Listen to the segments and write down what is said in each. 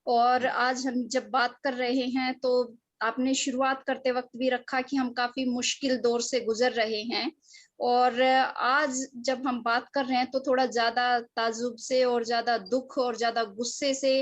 और आज हम जब बात कर रहे हैं तो आपने शुरुआत करते वक़्त भी रखा कि हम काफ़ी मुश्किल दौर से गुज़र रहे हैं और आज जब हम बात कर रहे हैं तो थोड़ा ज़्यादा ताज्जुब से और ज़्यादा दुःख और ज़्यादा गुस्से से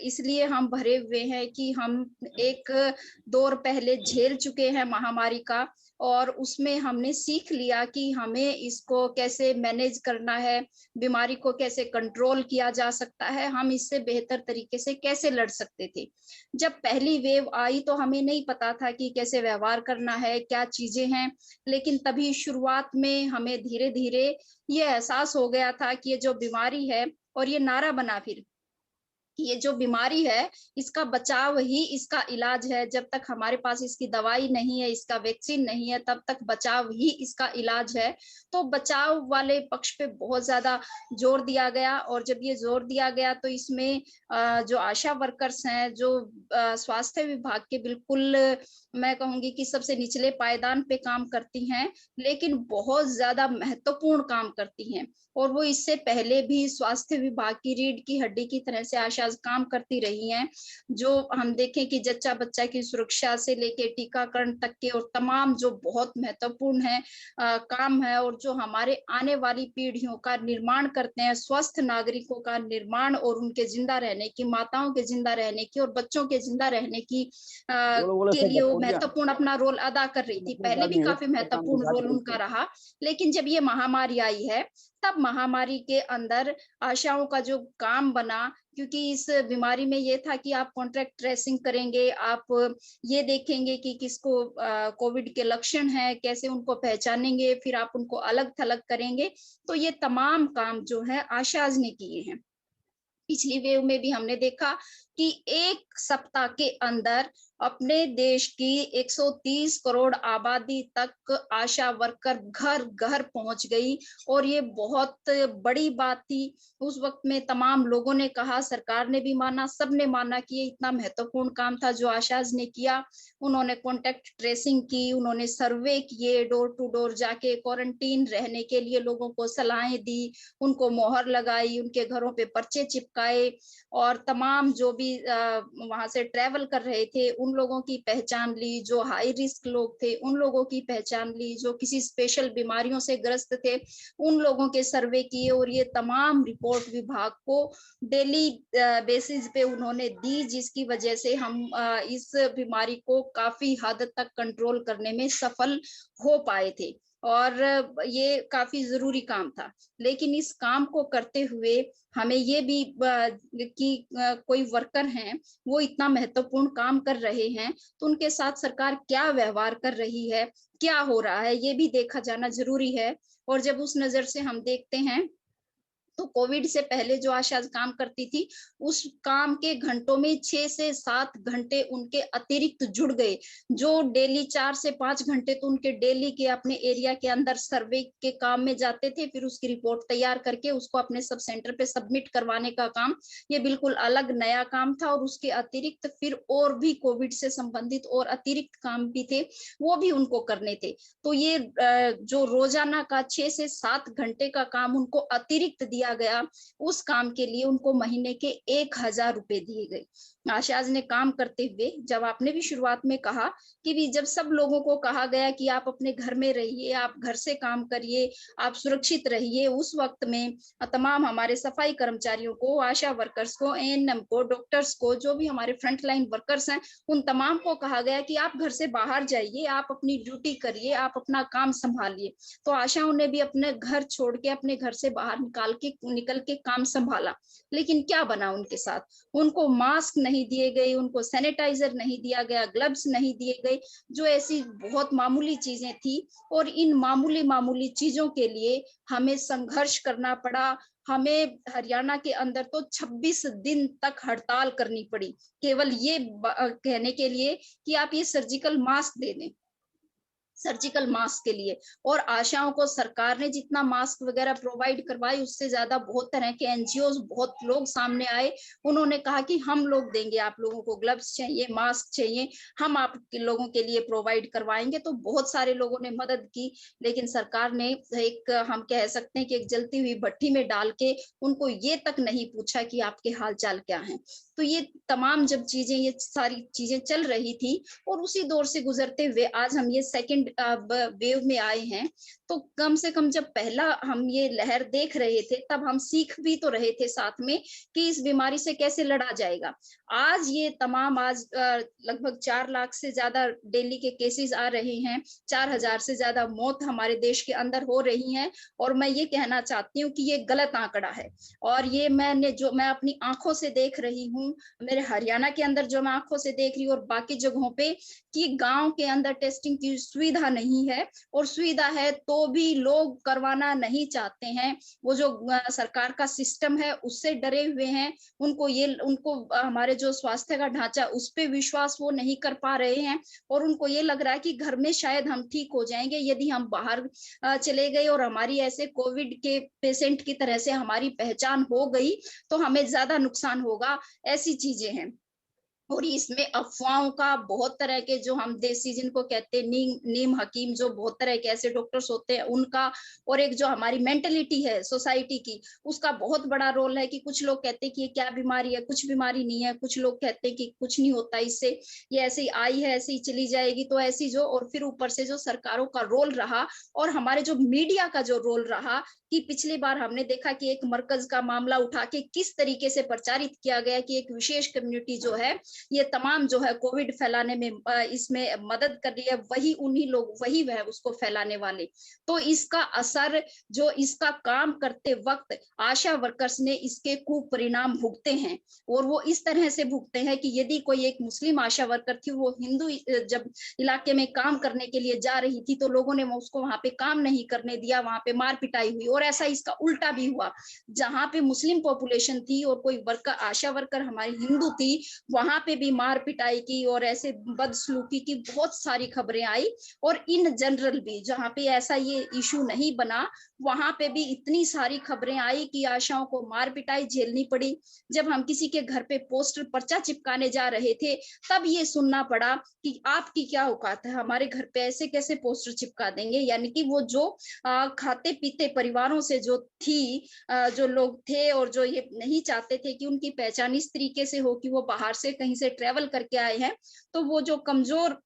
इसलिए हम भरे हुए हैं कि हम एक दौर पहले झेल चुके हैं महामारी का और उसमें हमने सीख लिया कि हमें इसको कैसे मैनेज करना है, बीमारी को कैसे कंट्रोल किया जा सकता है, हम इससे बेहतर तरीके से कैसे लड़ सकते थे। जब पहली वेव आई तो हमें नहीं पता था कि कैसे व्यवहार करना है, क्या चीज़ें हैं, लेकिन तभी शुरुआत में हमें धीरे-धीरे ये एहसास हो गया था कि ये जो बीमारी है और ये नारा बना फिर ये जो बीमारी है, इसका बचाव ही इसका इलाज है। जब तक हमारे पास इसकी दवाई नहीं है, इसका वैक्सीन नहीं है, तब तक बचाव ही इसका इलाज है। तो बचाव वाले पक्ष पे बहुत ज़्यादा जोर दिया गया और जब ये जोर दिया गया तो इसमें जो आशा वर्कर्स हैं, जो स्वास्थ्य विभाग के बिल्कुल मैं कहूँगी कि सबसे निचले पायदान पे काम करती हैं, लेकिन बहुत ज़्यादा महत्वपूर्ण काम करती हैं। और वो इससे पहले भी स्वास्थ्य विभाग की रीढ़ की हड्डी की तरह से आशा काम करती रही हैं। जो हम देखें कि जच्चा-बच्चा की सुरक्षा से लेके टीकाकरण तक के और तमाम जो बहुत महत्वपूर्ण है काम है और जो हमारे आने वाली पीढ़ियों का निर्माण करते हैं, स्वस्थ नागरिकों का निर्माण और उनके ज़िंदा रहने की, माताओं के ज़िंदा रहने की और बच्चों के ज़िंदा रहने की बोलो, बोलो के सर लिए वो हो गया? महत्वपूर्ण अपना रोल अदा कर रही थी। 10 मिनट पहले बाद भी में हुई, काफ़ी थोड़ा काम के महत्वपूर्ण साथ रोल बोलते उनका हैं। रहा, लेकिन जब ये महामारी आई है, तब महामारी के अंदर आशाओं का जो काम बना क्योंकि इस बीमारी में ये था कि आप कॉन्टैक्ट ट्रेसिंग करेंगे, आप ये देखेंगे कि किसको कोविड के लक्षण हैं, कैसे उनको पहचानेंगे, फिर आप उनको अलग-थलग करेंगे। तो ये तमाम काम जो है आशाज़ ने किए हैं। पिछली वेव में भी हमने देखा कि 1 सप्ताह के अंदर अपने देश की 130 करोड़ आबादी तक आशा वर्कर घर-घर पहुँच गई और ये बहुत बड़ी बात थी। उस वक़्त में तमाम लोगों ने कहा, सरकार ने भी माना, सबने माना कि ये इतना महत्वपूर्ण काम था जो आशाज़ ने किया। उन्होंने कॉन्टैक्ट ट्रेसिंग की, उन्होंने सर्वे किए, डोर टू डोर जाके क्वारंटीन रहने के लिए लोगों को सलाहें दी, उनको मोहर लगाई, उनके घरों पे पर्चे चिपकाए और तमाम जो भी वहाँ से ट्रैवल कर रहे थे, उन लोगों की पहचान ली, जो हाई रिस्क लोग थे, उन लोगों की पहचान ली, जो किसी स्पेशल बीमारियों से ग्रस्त थे, उन लोगों के सर्वे किए और ये तमाम रिपोर्ट विभाग को डेली बेसिस पे उन्होंने दी, जिसकी वजह से हम इस बीमारी को काफ़ी हद तक कंट्रोल करने में सफल हो पाए थे। और ये काफ़ी ज़रूरी काम था। लेकिन इस काम को करते हुए हमें ये भी कि कोई वर्कर हैं, वो इतना महत्वपूर्ण काम कर रहे हैं, तो उनके साथ सरकार क्या व्यवहार कर रही है, क्या हो रहा है, ये भी देखा जाना ज़रूरी है। और जब उस नज़र से हम देखते हैं तो कोविड से पहले जो आशा काम करती थी, उस काम के घंटों में 6 से 7 घंटे उनके अतिरिक्त जुड़ गए, जो डेली 4 से 5 घंटे तो उनके डेली के अपने एरिया के अंदर सर्वे के काम में जाते थे, फिर उसकी रिपोर्ट तैयार करके उसको अपने सब सेंटर पे सबमिट करवाने का काम, ये बिल्कुल अलग नया काम था और उसके अतिरिक्त फिर और भी कोविड से संबंधित और अतिरिक्त काम भी थे, वो भी उनको करने थे। तो ये जो रोज़ाना का 6 से 7 घंटे का काम उनको अतिरिक्त दिया गया, उस काम के लिए उनको महीने के 1000 रुपए दिए गए। आशाज़ ने काम करते हुए जब आपने भी शुरुआत में कहा कि भी जब सब लोगों को कहा गया कि आप अपने घर में रहिए, आप घर से काम करिए, आप सुरक्षित रहिए, उस वक़्त में तमाम हमारे सफाई कर्मचारियों को, आशा वर्कर्स को, एएनएम को, डॉक्टर्स को, जो भी हमारे फ्रंट लाइन वर्कर्स हैं, उन तमाम को कहा गया कि आप घर से बाहर जाइए, आप अपनी ड्यूटी करिए, आप अपना काम सँभालिए। तो आशाओं ने भी अपने घर छोड़ के, अपने घर से बाहर निकल के काम सँभाला। लेकिन क्या बना उनके साथ? उनको मास्क नहीं दिए गए, उनको सैनिटाइज़र नहीं दिया गया, ग्लव्स नहीं दिए गए, जो ऐसी बहुत मामूली चीज़ें थी और इन मामूली-मामूली चीज़ों के लिए हमें संघर्ष करना पड़ा। हमें हरियाणा के अंदर तो 26 दिन तक हड़ताल करनी पड़ी, केवल ये कहने के लिए कि आप ये सर्जिकल मास्क दे दें। सर्जिकल मास्क के लिए और आशाओं को सरकार ने जितना मास्क वगैरह प्रोवाइड करवाई उससे ज्यादा बहुत तरह के एनजीओज बहुत लोग सामने आए उन्होंने कहा कि हम लोग देंगे आप लोगों को ग्लव्स चाहिए मास्क चाहिए हम आप लोगों के लिए प्रोवाइड करवाएंगे तो बहुत सारे लोगों ने मदद की लेकिन सरकार ने एक हम कह सकते हैं कि एक जलती हुई भट्टी में डाल के उनको ये तक नहीं पूछा कि आपके हाल चाल क्या है तो ये तमाम जब चीजें, ये सारी चीजें चल रही थी और उसी दौर से गुजरते हुए आज हम ये सेकंड वेव में आए हैं। तो कम से कम जब पहला हम ये लहर देख रहे थे तब हम सीख भी तो रहे थे साथ में कि इस बीमारी से कैसे लड़ा जाएगा। आज ये तमाम आज लगभग 4 लाख से ज्यादा डेली के केसेस आ रहे हैं, 4,000 से ज्यादा मौत हमारे देश के अंदर हो रही हैं। और मैं ये कहना चाहती हूँ कि ये गलत आंकड़ा है और ये मैं अपनी आंखों से देख रही हूँ, मेरे हरियाणा के अंदर जो मैं आंखों से देख रही हूँ और बाकी जगहों पे, कि गांव के अंदर टेस्टिंग की सुविधा नहीं है और सुविधा है तो भी लोग करवाना नहीं चाहते हैं। वो जो सरकार का सिस्टम है उससे डरे हुए हैं। उनको हमारे जो स्वास्थ्य का ढांचा उस पे विश्वास वो नहीं कर पा रहे हैं और उनको ये लग रहा है कि घर में शायद हम ठीक हो जाएंगे, यदि हम बाहर चले गए और हमारी ऐसे कोविड के पेशेंट की तरह से हमारी पहचान हो गई तो हमें ज्यादा नुकसान होगा। ऐसी चीजें हैं। और इसमें अफवाहों का बहुत तरह के, जो हम देसी जिनको कहते हैं नीम हकीम, जो बहुत तरह के ऐसे डॉक्टर्स होते हैं उनका, और एक जो हमारी मेंटेलिटी है सोसाइटी की, उसका बहुत बड़ा रोल है। कि कुछ लोग कहते हैं कि ये क्या बीमारी है, कुछ बीमारी नहीं है, कुछ लोग कहते हैं कि कुछ नहीं होता इससे, ये ऐसे ही आई है ऐसे ही चली जाएगी। तो ऐसी जो, और फिर ऊपर से जो सरकारों का रोल रहा और हमारे जो मीडिया का जो रोल रहा, कि पिछली बार हमने देखा कि एक मरकज का मामला उठा के किस तरीके से प्रचारित किया गया कि एक विशेष कम्युनिटी जो है ये तमाम जो है कोविड फैलाने में इसमें मदद कर रही है, वही उन्हीं लोग, वही वह उसको फैलाने वाले। तो इसका असर, जो इसका काम करते वक्त आशा वर्कर्स ने इसके कुपरिणाम भुगते हैं। और वो इस तरह से भुगते हैं कि यदि कोई एक मुस्लिम आशा वर्कर थी, वो हिंदू जब इलाके में काम करने के लिए जा रही थी तो लोगों ने उसको वहां पे काम नहीं करने दिया, वहां पे मार पिटाई हुई। और ऐसा इसका उल्टा भी हुआ, जहां पे मुस्लिम पॉपुलेशन थी और कोई वर्कर, आशा वर्कर हमारी हिंदू थी, वहां पे भी मार पिटाई की और ऐसे बदसलूकी की बहुत सारी खबरें आई। और इन जनरल भी जहां पे ऐसा ये इशू नहीं बना, वहां पे भी इतनी सारी खबरें आई कि आशाओं को मार पिटाई झेलनी पड़ी। जब हम किसी के घर पे पोस्टर पर्चा चिपकाने जा रहे थे तब ये सुनना पड़ा कि आपकी क्या औकात है, हमारे घर पे ऐसे कैसे पोस्टर चिपका देंगे। यानी कि वो जो खाते पीते परिवारों से जो थी, जो लोग थे और जो ये नहीं चाहते थे कि उनकी पहचान इस तरीके से हो कि वो बाहर से कहीं से ट्रेवल करके आए हैं, तो वो जो कमजोर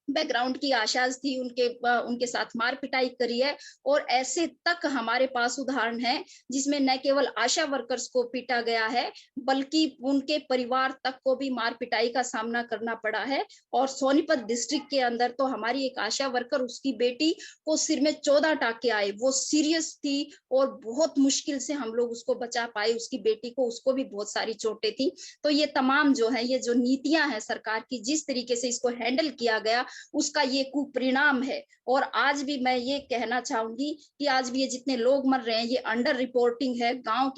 बैकग्राउंड की आशाज थी उनके साथ मार पिटाई करी है। और ऐसे तक हमारे पास उदाहरण है जिसमें न केवल आशा वर्कर्स को पीटा गया है बल्कि उनके परिवार तक को भी मार पिटाई का सामना करना पड़ा है। और सोनीपत डिस्ट्रिक्ट के अंदर तो हमारी एक आशा वर्कर, उसकी बेटी को सिर में 14 टाके आए, वो सीरियस थी और बहुत मुश्किल से हम लोग उसको बचा पाए, उसकी बेटी को, उसको भी बहुत सारी चोटें थी। तो ये तमाम जो है, ये जो नीतियां हैं सरकार की, जिस तरीके से इसको हैंडल किया गया, उसका ये कुपरिणाम है। और आज भी मैं ये कहना चाहूंगी कि आज भी ये जितने लोग मर रहे हैं ये अंडर रिपोर्टिंग है। गांव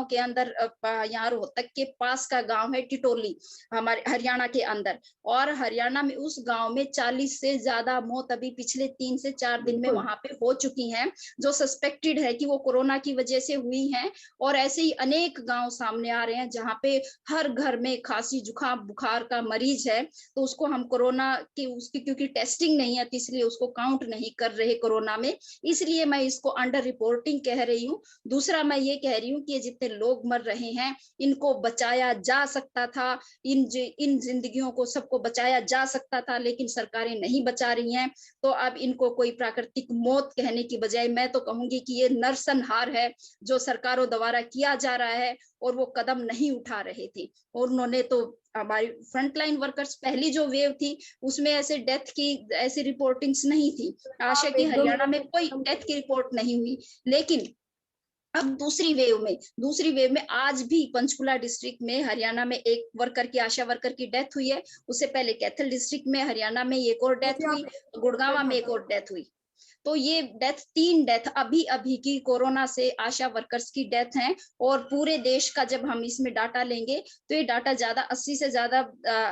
के अंदर, यहाँ रोहतक के पास का गांव है टिटोली, हमारे हरियाणा के अंदर, और हरियाणा में उस गांव में 40 से ज्यादा मौत अभी पिछले 3 से 4 दिन में वहां पे हो चुकी हैं, जो सस्पेक्टेड है कि वो कोरोना की वजह से हुई हैं। और ऐसे ही अनेक गांव सामने आ रहे हैं जहां पे हर घर में खांसी जुकाम बुखार का मरीज है, तो उसको हम कोरोना की, उसकी क्योंकि टेस्टिंग नहीं है तो इसलिए उसको काउंट नहीं कर रहे कोरोना में, इसलिए मैं इसको अंडर रिपोर्टिंग कह रही हूँ। दूसरा मैं ये कह रही हूँ कि जितने लोग मर रहे हैं इनको बचाया जा सकता था, इन जिंदगियों को सबको बचाया जा सकता था, लेकिन सरकारें नहीं बचा रही हैं। तो अब इनको कोई प्राकृतिक मौत कहने की बजाय मैं तो कहूंगी कि ये नरसंहार है जो सरकारों द्वारा किया जा रहा है, और वो कदम नहीं उठा रहे थे। और उन्होंने तो, हमारी फ्रंटलाइन वर्कर्स पहली जो वेव थी उसमें ऐसे डेथ की ऐसी रिपोर्टिंग्स नहीं थी, आशा की हरियाणा में कोई डेथ की रिपोर्ट नहीं हुई। लेकिन अब दूसरी वेव में आज भी पंचकुला डिस्ट्रिक्ट में हरियाणा में एक वर्कर की, आशा वर्कर की डेथ हुई है। उससे पहले कैथल डिस्ट्रिक्ट में हरियाणा में एक और डेथ हुई, गुड़गांव में एक और डेथ हुई। तो ये तीन डेथ अभी अभी की कोरोना से आशा वर्कर्स की डेथ हैं। और पूरे देश का जब हम इसमें डाटा लेंगे तो ये डाटा ज्यादा 80 से ज्यादा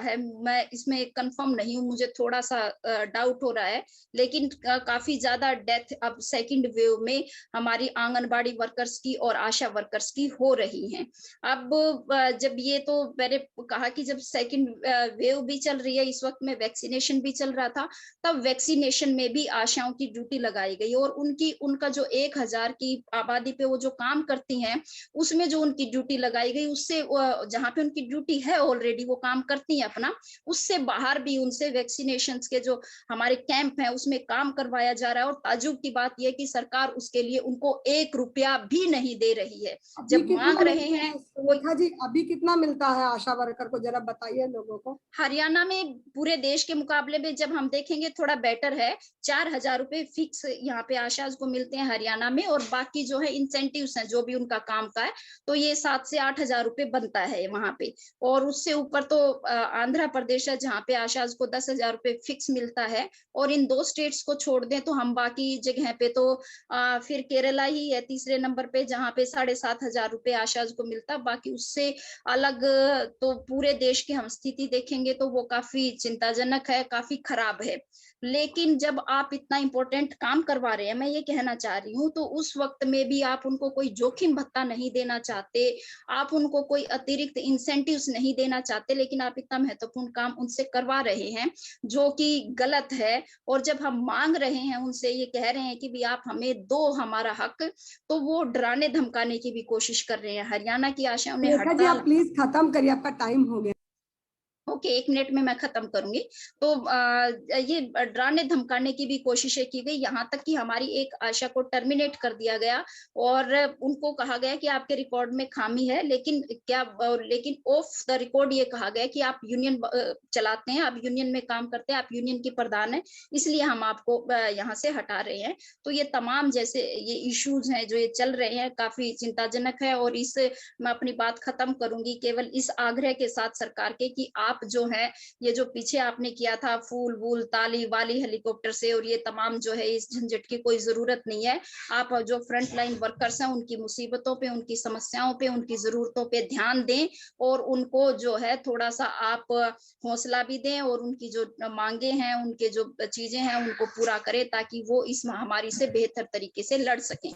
है। मैं इसमें कंफर्म नहीं हूँ, मुझे थोड़ा सा डाउट हो रहा है, लेकिन काफी ज्यादा डेथ अब सेकंड वेव में हमारी आंगनबाड़ी वर्कर्स की और आशा वर्कर्स की हो रही हैं। अब जब ये, तो मैंने कहा कि जब सेकंड वेव भी चल रही है, इस वक्त में वैक्सीनेशन भी चल रहा था, तब वैक्सीनेशन में भी आशाओं की ड्यूटी लगाई गई और उनका जो 1000 की आबादी पे वो जो काम करती हैं, उसमें जो उनकी ड्यूटी लगाई गई, उससे जहाँ पे उनकी ड्यूटी है ऑलरेडी वो काम करती हैं अपना, उससे बाहर भी उनसे वैक्सीनेशन के जो हमारे कैंप हैं उसमें काम करवाया जा रहा है। और ताज्जुब की बात यह कि सरकार उसके लिए उनको 1 रुपया भी नहीं दे रही है। अभी जब कितना मांग रहे मिलता हैं है कोई, सुलेखा जी, अभी कितना मिलता है आशा वर्कर को, जरा बताइए लोगों को। हरियाणा में पूरे देश के मुकाबले में जब हम देखेंगे थोड़ा बेटर है। 4000 रुपए फिक्स यहाँ पे आशाज को मिलते हैं हरियाणा में, और बाकी जो है इंसेंटिव्स हैं जो भी उनका काम का है, तो ये 7 से 8000 रुपए बनता है वहां पे। और उससे ऊपर तो आंध्र प्रदेश है जहाँ पे आशाज को 10,000 रुपए फिक्स मिलता है। और इन 2 स्टेट्स को छोड़ दें तो हम बाकी जगह पे तो फिर केरला ही है तीसरे नंबर पे, जहाँ पे 7,500 रुपए आशाज को मिलता। बाकी उससे अलग तो पूरे देश की हम स्थिति देखेंगे तो वो काफी चिंताजनक है, काफी खराब है। लेकिन जब आप इतना इम्पोर्टेंट काम करवा रहे हैं, मैं ये कहना चाह रही हूँ, तो उस वक्त में भी आप उनको कोई जोखिम भत्ता नहीं देना चाहते, आप उनको कोई अतिरिक्त इंसेंटिव्स नहीं देना चाहते, लेकिन आप इतना महत्वपूर्ण काम उनसे करवा रहे हैं जो कि गलत है। और जब हम मांग रहे हैं उनसे, ये कह रहे हैं कि भी आप हमें दो हमारा हक, तो वो डराने धमकाने की भी कोशिश कर रहे हैं। हरियाणा की आशाओं ने सुलेखा जी आप हड़ताल, प्लीज खत्म करिए, आपका टाइम हो गया। ओके 1 मिनट में मैं खत्म करूंगी। तो ये डराने धमकाने की भी कोशिशें की गई, यहाँ तक कि हमारी एक आशा को टर्मिनेट कर दिया गया और उनको कहा गया कि आपके रिकॉर्ड में खामी है। लेकिन ऑफ द रिकॉर्ड ये कहा गया कि आप यूनियन चलाते हैं, आप यूनियन में काम करते हैं, आप यूनियन की प्रधान है, इसलिए हम आपको यहाँ से हटा रहे हैं। तो ये तमाम जैसे ये इश्यूज हैं जो ये चल रहे हैं, काफी चिंताजनक है। और इस मैं अपनी बात खत्म करूंगी केवल इस आग्रह के साथ सरकार के कि आप जो है, ये जो पीछे आपने किया था फूल वूल ताली वाली हेलीकॉप्टर से, और ये तमाम जो है इस झंझट की कोई जरूरत नहीं है। आप जो फ्रंट लाइन वर्कर्स हैं उनकी मुसीबतों पे, उनकी समस्याओं पे, उनकी जरूरतों पे ध्यान दें और उनको जो है थोड़ा सा आप हौसला भी दें और उनकी जो मांगे हैं, उनके जो चीजें हैं उनको पूरा करें ताकि वो इस महामारी से बेहतर तरीके से लड़ सकें।